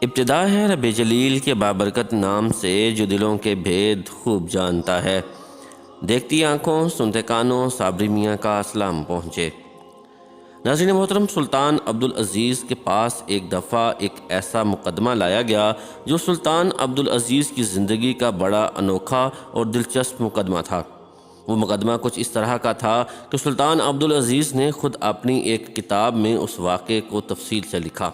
ابتدا ہے رب جلیل کے بابرکت نام سے جو دلوں کے بھید خوب جانتا ہے۔ دیکھتی آنکھوں سنتے کانوں صابری میاں کا اسلام پہنچے۔ ناظرین محترم، سلطان عبدالعزیز کے پاس ایک دفعہ ایک ایسا مقدمہ لایا گیا جو سلطان عبدالعزیز کی زندگی کا بڑا انوکھا اور دلچسپ مقدمہ تھا۔ وہ مقدمہ کچھ اس طرح کا تھا کہ سلطان عبدالعزیز نے خود اپنی ایک کتاب میں اس واقعے کو تفصیل سے لکھا۔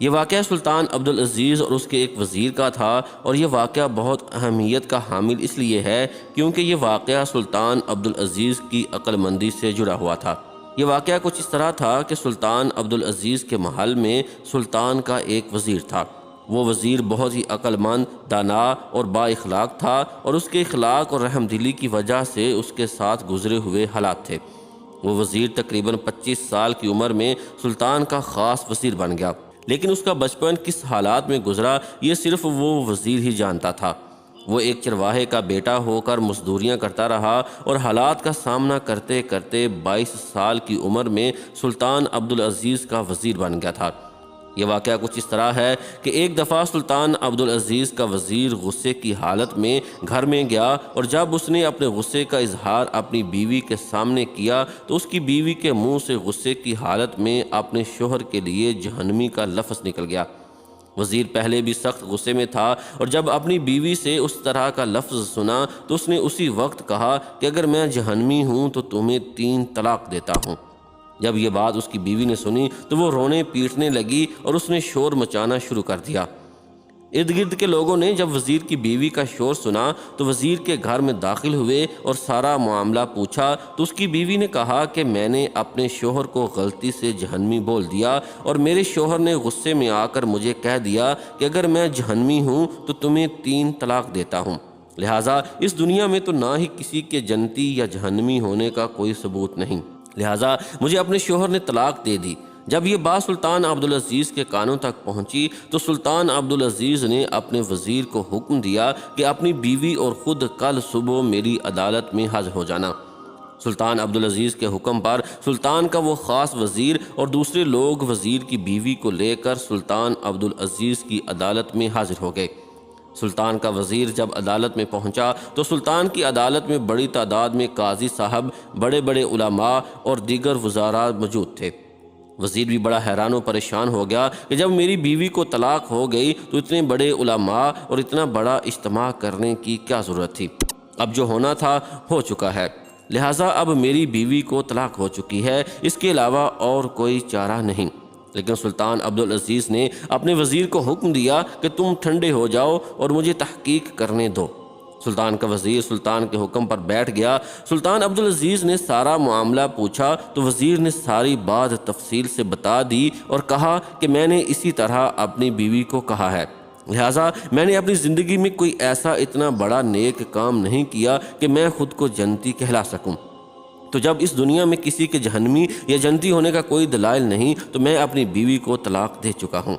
یہ واقعہ سلطان عبدالعزیز اور اس کے ایک وزیر کا تھا، اور یہ واقعہ بہت اہمیت کا حامل اس لیے ہے کیونکہ یہ واقعہ سلطان عبدالعزیز کی عقل مندی سے جڑا ہوا تھا۔ یہ واقعہ کچھ اس طرح تھا کہ سلطان عبدالعزیز کے محل میں سلطان کا ایک وزیر تھا۔ وہ وزیر بہت ہی عقل مند، دانا اور با اخلاق تھا، اور اس کے اخلاق اور رحم دلی کی وجہ سے اس کے ساتھ گزرے ہوئے حالات تھے۔ وہ وزیر تقریباً 25 سال کی عمر میں سلطان کا خاص وزیر بن گیا، لیکن اس کا بچپن کس حالات میں گزرا یہ صرف وہ وزیر ہی جانتا تھا۔ وہ ایک چرواہے کا بیٹا ہو کر مزدوریاں کرتا رہا، اور حالات کا سامنا کرتے کرتے 22 سال کی عمر میں سلطان عبدالعزیز کا وزیر بن گیا تھا۔ یہ واقعہ کچھ اس طرح ہے کہ ایک دفعہ سلطان عبدالعزیز کا وزیر غصے کی حالت میں گھر میں گیا، اور جب اس نے اپنے غصے کا اظہار اپنی بیوی کے سامنے کیا تو اس کی بیوی کے منہ سے غصے کی حالت میں اپنے شوہر کے لیے جہنمی کا لفظ نکل گیا۔ وزیر پہلے بھی سخت غصے میں تھا، اور جب اپنی بیوی سے اس طرح کا لفظ سنا تو اس نے اسی وقت کہا کہ اگر میں جہنمی ہوں تو تمہیں 3 طلاق دیتا ہوں۔ جب یہ بات اس کی بیوی نے سنی تو وہ رونے پیٹنے لگی، اور اس نے شور مچانا شروع کر دیا۔ ارد گرد کے لوگوں نے جب وزیر کی بیوی کا شور سنا تو وزیر کے گھر میں داخل ہوئے اور سارا معاملہ پوچھا تو اس کی بیوی نے کہا کہ میں نے اپنے شوہر کو غلطی سے جہنمی بول دیا، اور میرے شوہر نے غصے میں آ کر مجھے کہہ دیا کہ اگر میں جہنمی ہوں تو تمہیں 3 طلاق دیتا ہوں۔ لہٰذا اس دنیا میں تو نہ ہی کسی کے جنتی یا جہنمی ہونے کا کوئی ثبوت نہیں، لہٰذا مجھے اپنے شوہر نے طلاق دے دی۔ جب یہ بات سلطان عبدالعزیز کے کانوں تک پہنچی تو سلطان عبدالعزیز نے اپنے وزیر کو حکم دیا کہ اپنی بیوی اور خود کل صبح میری عدالت میں حاضر ہو جانا۔ سلطان عبدالعزیز کے حکم پر سلطان کا وہ خاص وزیر اور دوسرے لوگ وزیر کی بیوی کو لے کر سلطان عبدالعزیز کی عدالت میں حاضر ہو گئے۔ سلطان کا وزیر جب عدالت میں پہنچا تو سلطان کی عدالت میں بڑی تعداد میں قاضی صاحب، بڑے بڑے علماء اور دیگر وزراء موجود تھے۔ وزیر بھی بڑا حیران و پریشان ہو گیا کہ جب میری بیوی کو طلاق ہو گئی تو اتنے بڑے علماء اور اتنا بڑا اجتماع کرنے کی کیا ضرورت تھی؟ اب جو ہونا تھا ہو چکا ہے، لہٰذا اب میری بیوی کو طلاق ہو چکی ہے، اس کے علاوہ اور کوئی چارہ نہیں۔ لیکن سلطان عبدالعزیز نے اپنے وزیر کو حکم دیا کہ تم ٹھنڈے ہو جاؤ اور مجھے تحقیق کرنے دو۔ سلطان کا وزیر سلطان کے حکم پر بیٹھ گیا۔ سلطان عبدالعزیز نے سارا معاملہ پوچھا تو وزیر نے ساری بات تفصیل سے بتا دی اور کہا کہ میں نے اسی طرح اپنی بیوی کو کہا ہے، لہٰذا میں نے اپنی زندگی میں کوئی ایسا اتنا بڑا نیک کام نہیں کیا کہ میں خود کو جنتی کہلا سکوں۔ تو جب اس دنیا میں کسی کے جہنمی یا جنتی ہونے کا کوئی دلائل نہیں تو میں اپنی بیوی کو طلاق دے چکا ہوں۔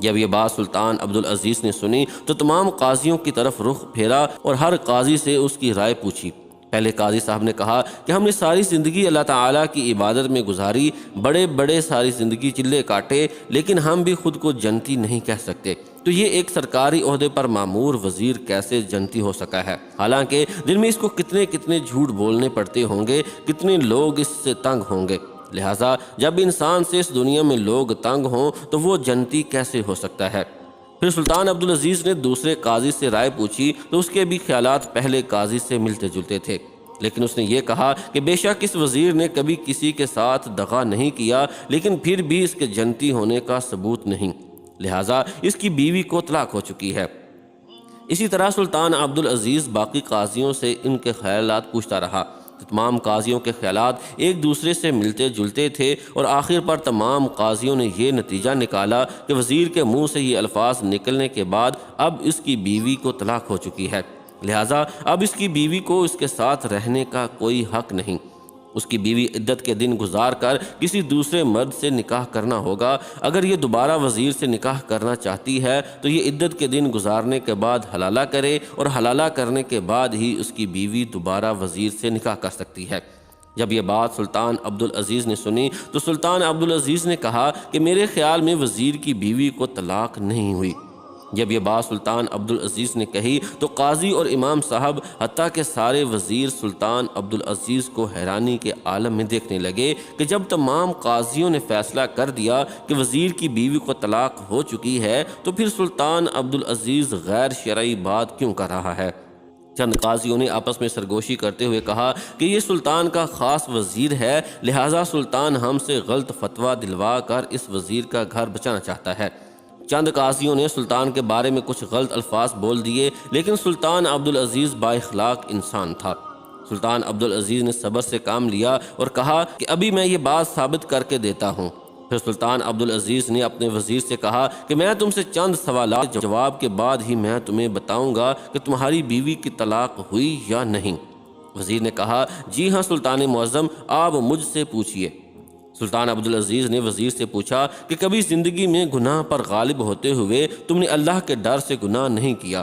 جب یہ بات سلطان عبدالعزیز نے سنی تو تمام قاضیوں کی طرف رخ پھیرا اور ہر قاضی سے اس کی رائے پوچھی۔ پہلے قاضی صاحب نے کہا کہ ہم نے ساری زندگی اللہ تعالیٰ کی عبادت میں گزاری، بڑے بڑے ساری زندگی چلے کاٹے، لیکن ہم بھی خود کو جنتی نہیں کہہ سکتے، تو یہ ایک سرکاری عہدے پر مامور وزیر کیسے جنتی ہو سکا ہے؟ حالانکہ دن میں اس کو کتنے کتنے جھوٹ بولنے پڑتے ہوں گے، کتنے لوگ اس سے تنگ ہوں گے، لہٰذا جب انسان سے اس دنیا میں لوگ تنگ ہوں تو وہ جنتی کیسے ہو سکتا ہے؟ پھر سلطان عبدالعزیز نے دوسرے قاضی سے رائے پوچھی تو اس کے بھی خیالات پہلے قاضی سے ملتے جلتے تھے، لیکن اس نے یہ کہا کہ بے شک اس وزیر نے کبھی کسی کے ساتھ دغا نہیں کیا، لیکن پھر بھی اس کے جنتی ہونے کا ثبوت نہیں، لہٰذا اس کی بیوی کو طلاق ہو چکی ہے۔ اسی طرح سلطان عبدالعزیز باقی قاضیوں سے ان کے خیالات پوچھتا رہا۔ تمام قاضیوں کے خیالات ایک دوسرے سے ملتے جلتے تھے، اور آخر پر تمام قاضیوں نے یہ نتیجہ نکالا کہ وزیر کے منہ سے یہ الفاظ نکلنے کے بعد اب اس کی بیوی کو طلاق ہو چکی ہے، لہٰذا اب اس کی بیوی کو اس کے ساتھ رہنے کا کوئی حق نہیں۔ اس کی بیوی عدت کے دن گزار کر کسی دوسرے مرد سے نکاح کرنا ہوگا۔ اگر یہ دوبارہ وزیر سے نکاح کرنا چاہتی ہے تو یہ عدت کے دن گزارنے کے بعد حلالہ کرے، اور حلالہ کرنے کے بعد ہی اس کی بیوی دوبارہ وزیر سے نکاح کر سکتی ہے۔ جب یہ بات سلطان عبدالعزیز نے سنی تو سلطان عبدالعزیز نے کہا کہ میرے خیال میں وزیر کی بیوی کو طلاق نہیں ہوئی۔ جب یہ بات سلطان عبدالعزیز نے کہی تو قاضی اور امام صاحب حتیٰ کہ سارے وزیر سلطان عبدالعزیز کو حیرانی کے عالم میں دیکھنے لگے کہ جب تمام قاضیوں نے فیصلہ کر دیا کہ وزیر کی بیوی کو طلاق ہو چکی ہے تو پھر سلطان عبدالعزیز غیر شرعی بات کیوں کر رہا ہے؟ چند قاضیوں نے آپس میں سرگوشی کرتے ہوئے کہا کہ یہ سلطان کا خاص وزیر ہے، لہٰذا سلطان ہم سے غلط فتویٰ دلوا کر اس وزیر کا گھر بچانا چاہتا ہے۔ چند قاضیوں نے سلطان کے بارے میں کچھ غلط الفاظ بول دیے، لیکن سلطان عبدالعزیز با اخلاق انسان تھا۔ سلطان عبدالعزیز نے صبر سے کام لیا اور کہا کہ ابھی میں یہ بات ثابت کر کے دیتا ہوں۔ پھر سلطان عبدالعزیز نے اپنے وزیر سے کہا کہ میں تم سے چند سوالات جواب کے بعد ہی میں تمہیں بتاؤں گا کہ تمہاری بیوی کی طلاق ہوئی یا نہیں۔ وزیر نے کہا جی ہاں سلطان معظم، آپ مجھ سے پوچھئے۔ سلطان عبدالعزیز نے وزیر سے پوچھا کہ کبھی زندگی میں گناہ پر غالب ہوتے ہوئے تم نے اللہ کے ڈر سے گناہ نہیں کیا؟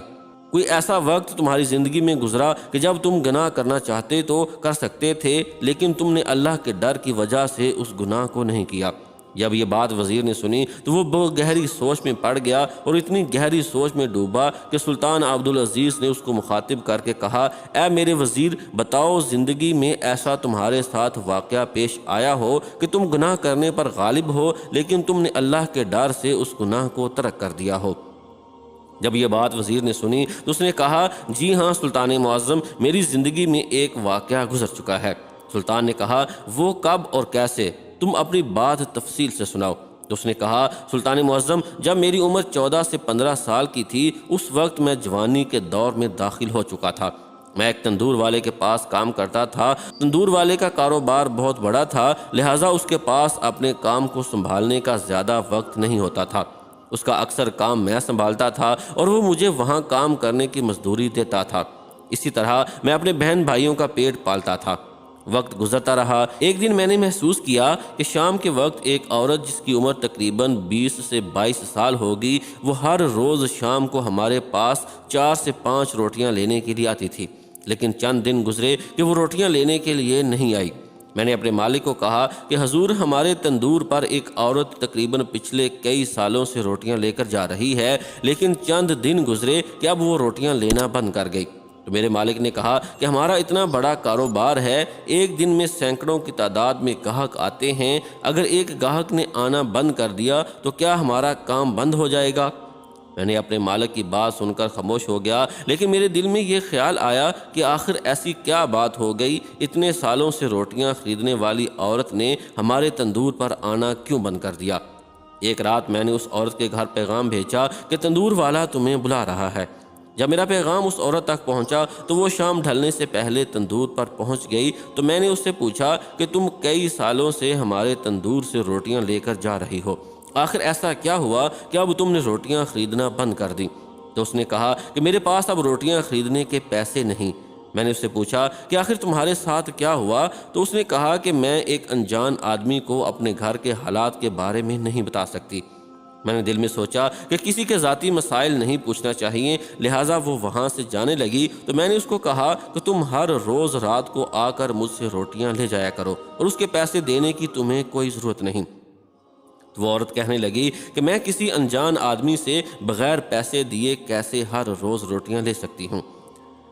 کوئی ایسا وقت تمہاری زندگی میں گزرا کہ جب تم گناہ کرنا چاہتے تو کر سکتے تھے لیکن تم نے اللہ کے ڈر کی وجہ سے اس گناہ کو نہیں کیا؟ جب یہ بات وزیر نے سنی تو وہ بہت گہری سوچ میں پڑ گیا اور اتنی گہری سوچ میں ڈوبا کہ سلطان عبدالعزیز نے اس کو مخاطب کر کے کہا اے میرے وزیر، بتاؤ زندگی میں ایسا تمہارے ساتھ واقعہ پیش آیا ہو کہ تم گناہ کرنے پر غالب ہو لیکن تم نے اللہ کے ڈر سے اس گناہ کو ترک کر دیا ہو؟ جب یہ بات وزیر نے سنی تو اس نے کہا جی ہاں سلطان معظم، میری زندگی میں ایک واقعہ گزر چکا ہے۔ سلطان نے کہا وہ کب اور کیسے؟ تم اپنی بات تفصیل سے سناؤ۔ تو اس نے کہا سلطان معظم، جب میری عمر 14 سے 15 سال کی تھی اس وقت میں جوانی کے دور میں داخل ہو چکا تھا۔ میں ایک تندور والے کے پاس کام کرتا تھا۔ تندور والے کا کاروبار بہت بڑا تھا، لہٰذا اس کے پاس اپنے کام کو سنبھالنے کا زیادہ وقت نہیں ہوتا تھا۔ اس کا اکثر کام میں سنبھالتا تھا اور وہ مجھے وہاں کام کرنے کی مزدوری دیتا تھا۔ اسی طرح میں اپنے بہن بھائیوں کا پیٹ پالتا تھا۔ وقت گزرتا رہا۔ ایک دن میں نے محسوس کیا کہ شام کے وقت ایک عورت جس کی عمر تقریباً 20 سے 22 سال ہوگی، وہ ہر روز شام کو ہمارے پاس 4 سے 5 روٹیاں لینے کے لیے آتی تھی، لیکن چند دن گزرے کہ وہ روٹیاں لینے کے لیے نہیں آئی۔ میں نے اپنے مالک کو کہا کہ حضور، ہمارے تندور پر ایک عورت تقریباً پچھلے کئی سالوں سے روٹیاں لے کر جا رہی ہے، لیکن چند دن گزرے کہ اب وہ روٹیاں لینا بند کر گئی۔ تو میرے مالک نے کہا کہ ہمارا اتنا بڑا کاروبار ہے، ایک دن میں سینکڑوں کی تعداد میں گاہک آتے ہیں، اگر ایک گاہک نے آنا بند کر دیا تو کیا ہمارا کام بند ہو جائے گا؟ میں نے اپنے مالک کی بات سن کر خاموش ہو گیا، لیکن میرے دل میں یہ خیال آیا کہ آخر ایسی کیا بات ہو گئی، اتنے سالوں سے روٹیاں خریدنے والی عورت نے ہمارے تندور پر آنا کیوں بند کر دیا؟ ایک رات میں نے اس عورت کے گھر پیغام بھیجا کہ تندور والا تمہیں بلا رہا ہے۔ جب میرا پیغام اس عورت تک پہنچا تو وہ شام ڈھلنے سے پہلے تندور پر پہنچ گئی۔ تو میں نے اس سے پوچھا کہ تم کئی سالوں سے ہمارے تندور سے روٹیاں لے کر جا رہی ہو، آخر ایسا کیا ہوا کہ اب تم نے روٹیاں خریدنا بند کر دی؟ تو اس نے کہا کہ میرے پاس اب روٹیاں خریدنے کے پیسے نہیں۔ میں نے اس سے پوچھا کہ آخر تمہارے ساتھ کیا ہوا؟ تو اس نے کہا کہ میں ایک انجان آدمی کو اپنے گھر کے حالات کے بارے میں نہیں بتا سکتی۔ میں نے دل میں سوچا کہ کسی کے ذاتی مسائل نہیں پوچھنا چاہیے، لہٰذا وہ وہاں سے جانے لگی۔ تو میں نے اس کو کہا کہ تم ہر روز رات کو آ کر مجھ سے روٹیاں لے جایا کرو اور اس کے پیسے دینے کی تمہیں کوئی ضرورت نہیں۔ تو وہ عورت کہنے لگی کہ میں کسی انجان آدمی سے بغیر پیسے دیے کیسے ہر روز روٹیاں لے سکتی ہوں؟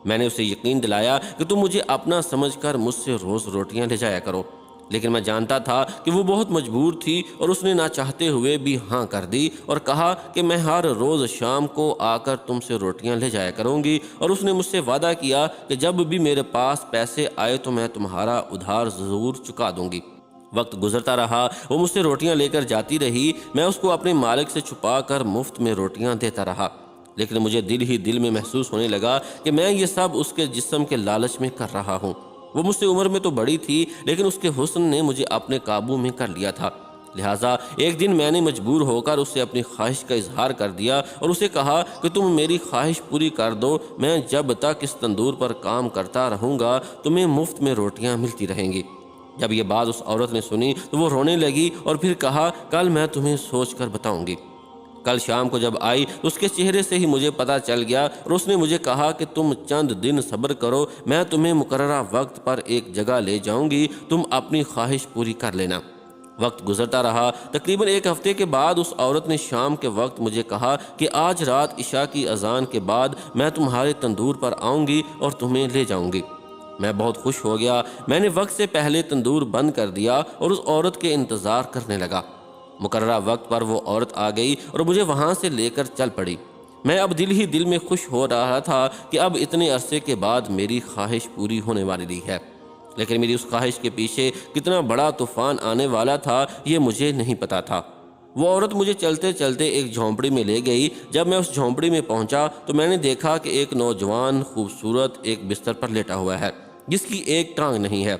میں نے اسے یقین دلایا کہ تم مجھے اپنا سمجھ کر مجھ سے روز روٹیاں لے جایا کرو، لیکن میں جانتا تھا کہ وہ بہت مجبور تھی اور اس نے نہ چاہتے ہوئے بھی ہاں کر دی اور کہا کہ میں ہر روز شام کو آ کر تم سے روٹیاں لے جایا کروں گی، اور اس نے مجھ سے وعدہ کیا کہ جب بھی میرے پاس پیسے آئے تو میں تمہارا ادھار ضرور چکا دوں گی۔ وقت گزرتا رہا، وہ مجھ سے روٹیاں لے کر جاتی رہی، میں اس کو اپنے مالک سے چھپا کر مفت میں روٹیاں دیتا رہا، لیکن مجھے دل ہی دل میں محسوس ہونے لگا کہ میں یہ سب اس کے جسم کے لالچ میں کر رہا ہوں۔ وہ مجھ سے عمر میں تو بڑی تھی، لیکن اس کے حسن نے مجھے اپنے قابو میں کر لیا تھا، لہٰذا ایک دن میں نے مجبور ہو کر اسے اپنی خواہش کا اظہار کر دیا اور اسے کہا کہ تم میری خواہش پوری کر دو، میں جب تک اس تندور پر کام کرتا رہوں گا تمہیں مفت میں روٹیاں ملتی رہیں گی۔ جب یہ بات اس عورت نے سنی تو وہ رونے لگی اور پھر کہا کل میں تمہیں سوچ کر بتاؤں گی۔ کل شام کو جب آئی تو اس کے چہرے سے ہی مجھے پتہ چل گیا، اور اس نے مجھے کہا کہ تم چند دن صبر کرو، میں تمہیں مقررہ وقت پر ایک جگہ لے جاؤں گی، تم اپنی خواہش پوری کر لینا۔ وقت گزرتا رہا۔ تقریباً ایک ہفتے کے بعد اس عورت نے شام کے وقت مجھے کہا کہ آج رات عشاء کی اذان کے بعد میں تمہارے تندور پر آؤں گی اور تمہیں لے جاؤں گی۔ میں بہت خوش ہو گیا۔ میں نے وقت سے پہلے تندور بند کر دیا اور اس عورت کے انتظار کرنے لگا۔ مقررہ وقت پر وہ عورت آ گئی اور مجھے وہاں سے لے کر چل پڑی۔ میں اب دل ہی دل میں خوش ہو رہا تھا کہ اب اتنے عرصے کے بعد میری خواہش پوری ہونے والی ہے، لیکن میری اس خواہش کے پیچھے کتنا بڑا طوفان آنے والا تھا یہ مجھے نہیں پتا تھا۔ وہ عورت مجھے چلتے چلتے ایک جھونپڑی میں لے گئی۔ جب میں اس جھونپڑی میں پہنچا تو میں نے دیکھا کہ ایک نوجوان خوبصورت ایک بستر پر لیٹا ہوا ہے، جس کی ایک ٹانگ نہیں ہے۔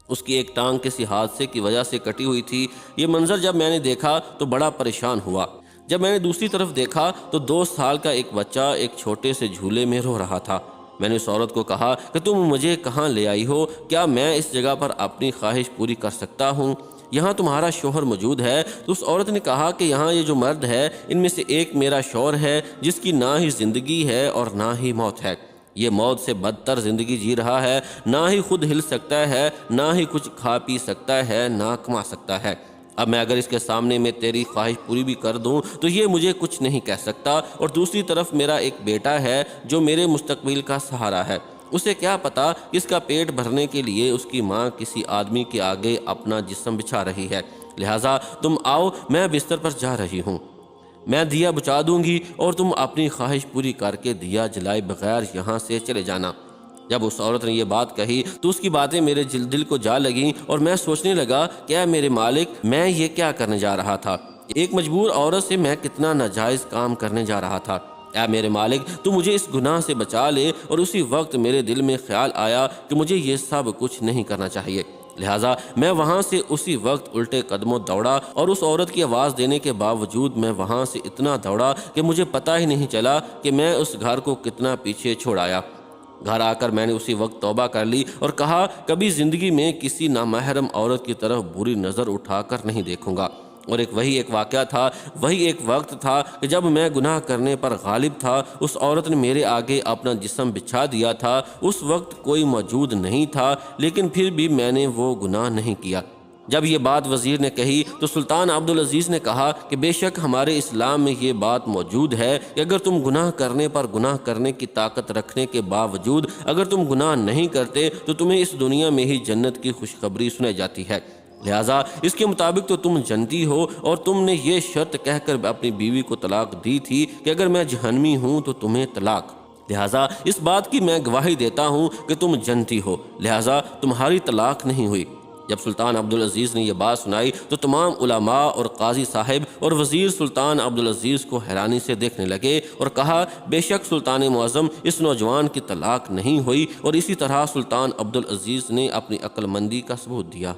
اس کی ایک ٹانگ کسی حادثے کی وجہ سے کٹی ہوئی تھی۔ یہ منظر جب میں نے دیکھا تو بڑا پریشان ہوا۔ جب میں نے دوسری طرف دیکھا تو 2 سال کا ایک بچہ ایک چھوٹے سے جھولے میں رو رہا تھا۔ میں نے اس عورت کو کہا کہ تم مجھے کہاں لے آئی ہو؟ کیا میں اس جگہ پر اپنی خواہش پوری کر سکتا ہوں؟ یہاں تمہارا شوہر موجود ہے؟ تو اس عورت نے کہا کہ یہاں یہ جو مرد ہے ان میں سے ایک میرا شوہر ہے، جس کی نہ ہی زندگی ہے اور نہ ہی موت ہے۔ یہ موت سے بدتر زندگی جی رہا ہے، نہ ہی خود ہل سکتا ہے، نہ ہی کچھ کھا پی سکتا ہے، نہ کما سکتا ہے۔ اب میں اگر اس کے سامنے میں تیری خواہش پوری بھی کر دوں تو یہ مجھے کچھ نہیں کہہ سکتا، اور دوسری طرف میرا ایک بیٹا ہے جو میرے مستقبل کا سہارا ہے۔ اسے کیا پتا کہ اس کا پیٹ بھرنے کے لیے اس کی ماں کسی آدمی کے آگے اپنا جسم بچھا رہی ہے۔ لہٰذا تم آؤ، میں بستر پر جا رہی ہوں، میں دیا بجھا دوں گی اور تم اپنی خواہش پوری کر کے دیا جلائے بغیر یہاں سے چلے جانا۔ جب اس عورت نے یہ بات کہی تو اس کی باتیں میرے دل کو جا لگیں، اور میں سوچنے لگا کہ اے میرے مالک، میں یہ کیا کرنے جا رہا تھا؟ ایک مجبور عورت سے میں کتنا ناجائز کام کرنے جا رہا تھا۔ اے میرے مالک، تو مجھے اس گناہ سے بچا لے۔ اور اسی وقت میرے دل میں خیال آیا کہ مجھے یہ سب کچھ نہیں کرنا چاہیے، لہٰذا میں وہاں سے اسی وقت الٹے قدموں دوڑا، اور اس عورت کی آواز دینے کے باوجود میں وہاں سے اتنا دوڑا کہ مجھے پتہ ہی نہیں چلا کہ میں اس گھر کو کتنا پیچھے چھوڑ آیا۔ گھر آ کر میں نے اسی وقت توبہ کر لی اور کہا کبھی زندگی میں کسی نامحرم عورت کی طرف بری نظر اٹھا کر نہیں دیکھوں گا۔ اور وہی ایک واقعہ تھا، وہی ایک وقت تھا کہ جب میں گناہ کرنے پر غالب تھا، اس عورت نے میرے آگے اپنا جسم بچھا دیا تھا۔ اس وقت کوئی موجود نہیں تھا، لیکن پھر بھی میں نے وہ گناہ نہیں کیا۔ جب یہ بات وزیر نے کہی تو سلطان عبدالعزیز نے کہا کہ بے شک ہمارے اسلام میں یہ بات موجود ہے کہ اگر تم گناہ کرنے پر گناہ کرنے کی طاقت رکھنے کے باوجود اگر تم گناہ نہیں کرتے تو تمہیں اس دنیا میں ہی جنت کی خوشخبری سنائی جاتی ہے، لہٰذا اس کے مطابق تو تم جنتی ہو، اور تم نے یہ شرط کہہ کر اپنی بیوی کو طلاق دی تھی کہ اگر میں جہنمی ہوں تو تمہیں طلاق، لہٰذا اس بات کی میں گواہی دیتا ہوں کہ تم جنتی ہو، لہٰذا تمہاری طلاق نہیں ہوئی۔ جب سلطان عبدالعزیز نے یہ بات سنائی تو تمام علماء اور قاضی صاحب اور وزیر سلطان عبدالعزیز کو حیرانی سے دیکھنے لگے اور کہا بے شک سلطان معظم، اس نوجوان کی طلاق نہیں ہوئی۔ اور اسی طرح سلطان عبدالعزیز نے اپنی عقل مندی کا ثبوت دیا۔